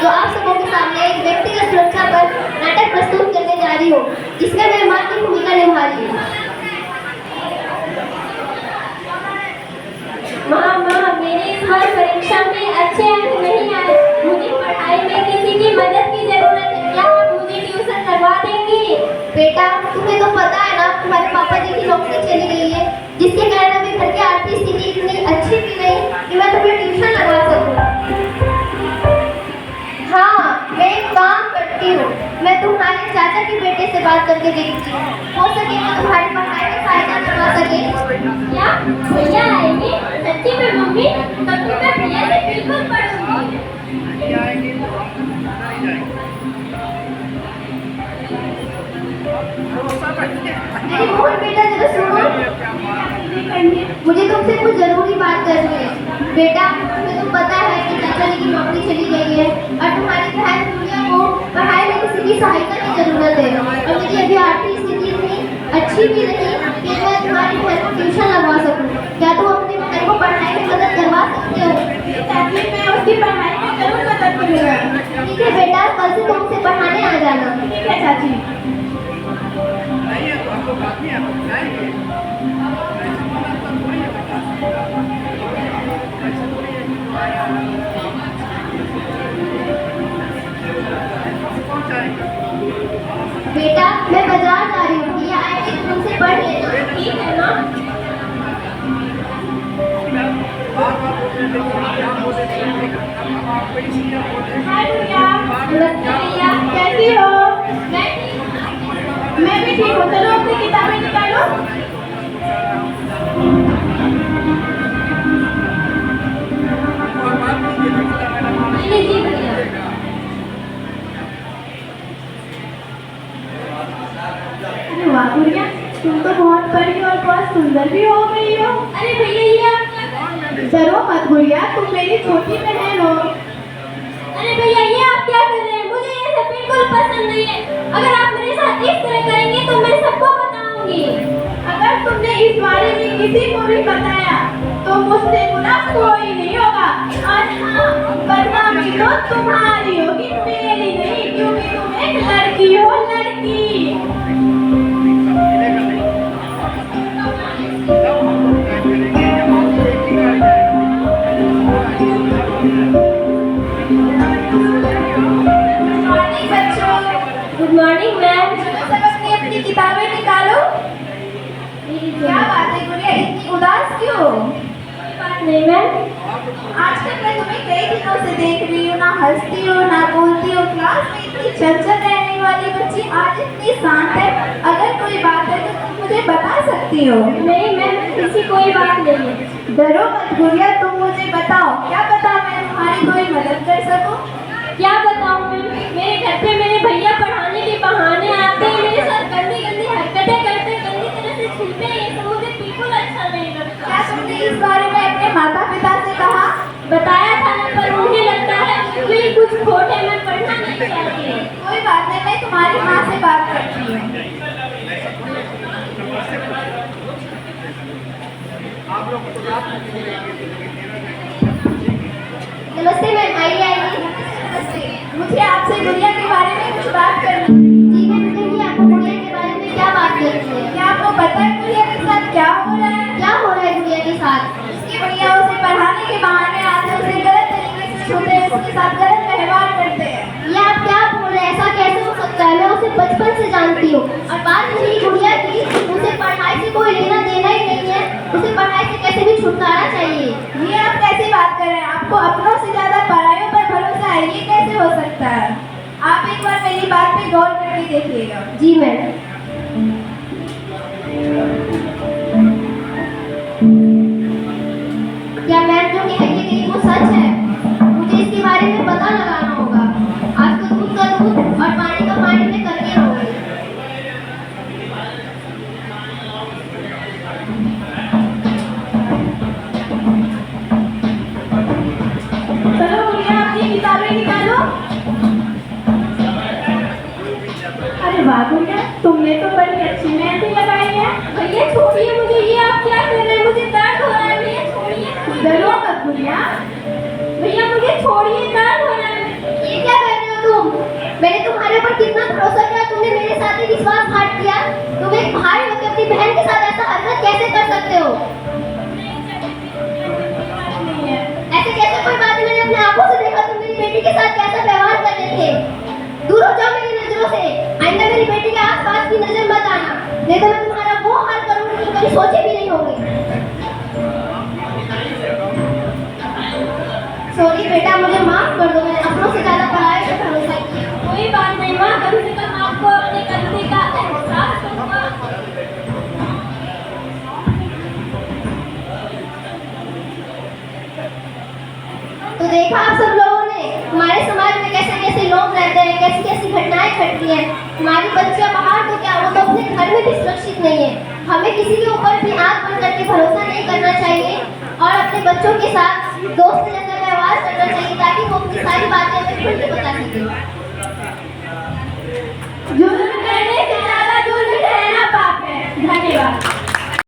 जो आप सबों के सामने एक व्यक्तिगत सुरक्षा पर नाटक प्रस्तुत करने जा रही हूँ, जिसमें मैं मां की भूमिका निभा रही हूँ। माँ, मेरे इस बार परीक्षा में अच्छे अंक नहीं आए। मुझे पढ़ाई में किसी की मदद की जरूरत है। क्या आप मुझे ट्यूशन लगवा देंगी? बेटा, तुम्हें तो पता है ना, तुम्हारे पापा जी की नौकरी चली गई है, जिसके कारण अभी घर की आर्थिक स्थिति इतनी अच्छी भी नहीं कि मैं तुम्हें ट्यूशन लगवा सकूं। हाँ, मैं एक काम करती हूँ, मैं तुम्हारे चाचा के बेटे से बात करके देखती हूँ, हो सके तो तुम्हारी पढ़ाई में सहायता करवा सके। क्या भैया आएंगे? सच्ची में मम्मी, तब तो मैं भैया से बिल्कुल पढ़ूंगी। अरे मोहन बेटा, जरा सुनो, मुझे तुमसे कुछ जरूरी बात करनी है। बेटा, तुम्हें तो पता है कि चाचा जी की नौकरी चली गई है और तुम्हारी बहन गुड़िया को पढ़ाई में किसी की सहायता की जरूरत है, और मुझे अभी आर्थिक स्थिति इतनी अच्छी भी नहीं कि मैं तुम्हारी बहन को ट्यूशन लगवा सकूं। क्या तुम अपनी बहन को पढ़ाई में मदद करवा सकते हो? ताकि मैं उसकी पढ़ाई में जरूर मदद करूंगा। ठीक है बेटा, कल से तुम उसे पढ़ाने आ जाना। ठीक है चाची। बेटा, मैं बाजार जा रही हूँ, ये आएंगे तो तुमसे पढ़ लेना। ठीक है ना? हाय भैया। भैया, कैसी हो? मैं भी ठीक हूँ। चलो अपनी किताबें निकालो। जी भैया। अरे वाह गुड़िया, तुम तो बहुत बड़ी और बहुत सुंदर भी हो गई हो। अरे भैया, ये आप क्या कर रहे हैं? डरो मत गुड़िया, तुम मेरी छोटी बहन हो। अरे भैया, ये आप क्या कर रहे हैं? मुझे ये सब बिल्कुल पसंद नहीं है। अगर आप मेरे साथ इस तरह करेंगे तो मैं सबको बताऊंगी। अगर तुमने इस बारे में किसी को भी बताया तो मुझसे बुरा कोई नहीं होगा। और हाँ, बदनामी तो तुम्हारी होगी, मेरी नहीं, क्योंकि तुम एक लड़की हो, लड़की। Good morning ma'am. सब अपनी किताबें निकालो। क्या बात है गुड़िया, इतनी उदास क्यों? बात नहीं मैम। आजकल मैं तुम्हें कई दिनों से देख रही हूँ, ना हंसती हो ना बोलती हो। क्लास में इतनी चंचल रहने वाली बच्ची आज इतनी शांत है। अगर कोई बात है तो तुम मुझे बता सकती हो। नहीं मैम, किसी कोई बात नहीं है। डरो मत गुड़िया, तुम मुझे बताओ, क्या पता मैं तुम्हारी कोई मदद कर सकूं। क्या बताऊं मैम, मेरे घर पे मेरे भैया पढ़ाने के बहाने आते हैं, मेरे साथ गंदी गंदी हरकतें करते हैं, गंदी तरह से छूते हैं। ये सब मुझे बिल्कुल अच्छा नहीं लगता। क्या तुमने इस बारे में अपने माता पिता से कहा? बताया था ना, पर मुझे लगता है कि कुछ खोट है, मैं पढ़ना नहीं चाहती। कोई बात नहीं, मैं तुम्हारी माँ से बात करती हूँ। नमस्ते मैम, आइए आइए। मुझे आपसे गुड़िया के बारे में कुछ बात करनी। जी मैम, कहिए, आपको गुड़िया के बारे में क्या बात करनी है? क्या आपको पता है गुड़िया के साथ क्या हो रहा है? क्या हो रहा है गुड़िया के साथ? उसकी भैया उसे पढ़ाने के बहाने आते हैं, उसे गलत तरीके से छूते हैं, उसके साथ गलत व्यवहार करते हैं। ये आप क्या बोल रहे हैं? ऐसा कैसे हो सकता है? मैं उसे बचपन से जानती हूँ, और बात रही गुड़िया की, उसे पढ़ाई से कोई लेना देना ही नहीं है। उसे पढ़ाई से कैसे भी छुटकारा चाहिए। ये आप कैसी बात कर रहे हैं? आपको अपनों से ज्यादा परायों पर भरोसा है, ये कैसे हो सकता है? आप एक बार मेरी बात पे गौर करके देखिएगा। जी मैम। क्या मैम जो कह रही है वो सच है? मुझे इसके बारे में पता लगाना होगा। आज तो दूध का दूध और पानी का पानी में करके रहूंगी। चलो गुड़िया, अपनी किताबें निकालो। अरे वाह गुड़िया, तुमने तो बड़ी अच्छी मेहंदी लगाई है। भैया छोड़िए मुझे, ये आप क्या कर रहे हैं? मुझे दर्द हो रहा है भैया, छोड़िए। डरो मत गुड़िया। भैया मुझे छोड़िए, दर्द हो रहा है। ये क्या पर कितना भरोसा किया, तुमने मेरे साथ ही विश्वासघात किया। तुम एक भाई होकर अपनी बहन के साथ ऐसा हरकत कैसे कर सकते हो? नहीं है। ऐसे कैसे कोई बात नहीं, मैंने अपने आंखों से देखा तुम मेरी बेटी के साथ कैसा व्यवहार कर रहे थे। दूर हो जाओ मेरी नजरों से, आइंदा मेरी बेटी के आसपास की नजर मत आना, नहीं तो मैं तुम्हारा वो हाल करूंगी जो कभी सोचे भी नहीं होंगे। सॉरी बेटा, मुझे माफ कर दो, मैंने अपनों से ज्यादा पढ़ाई पे भरोसा किया। कोई बात नहीं माँ, कम से कम आपको अपनी गलती का एहसास तो हुआ। तो देखा आप सब लोगों ने हमारे समाज में कैसे कैसे लोग रहते हैं, कैसी कैसी घटनाएं घटती हैं। हमारी बच्चियां बाहर तो क्या, वो तो अपने घर में भी सुरक्षित नहीं है। हमें किसी के ऊपर भी आंख बंद करके भरोसा नहीं करना चाहिए और अपने बच्चों के साथ दोस्त जैसा व्यवहार करना चाहिए, ताकि वो अपनी सारी बातें हमें खुल के बता सकें।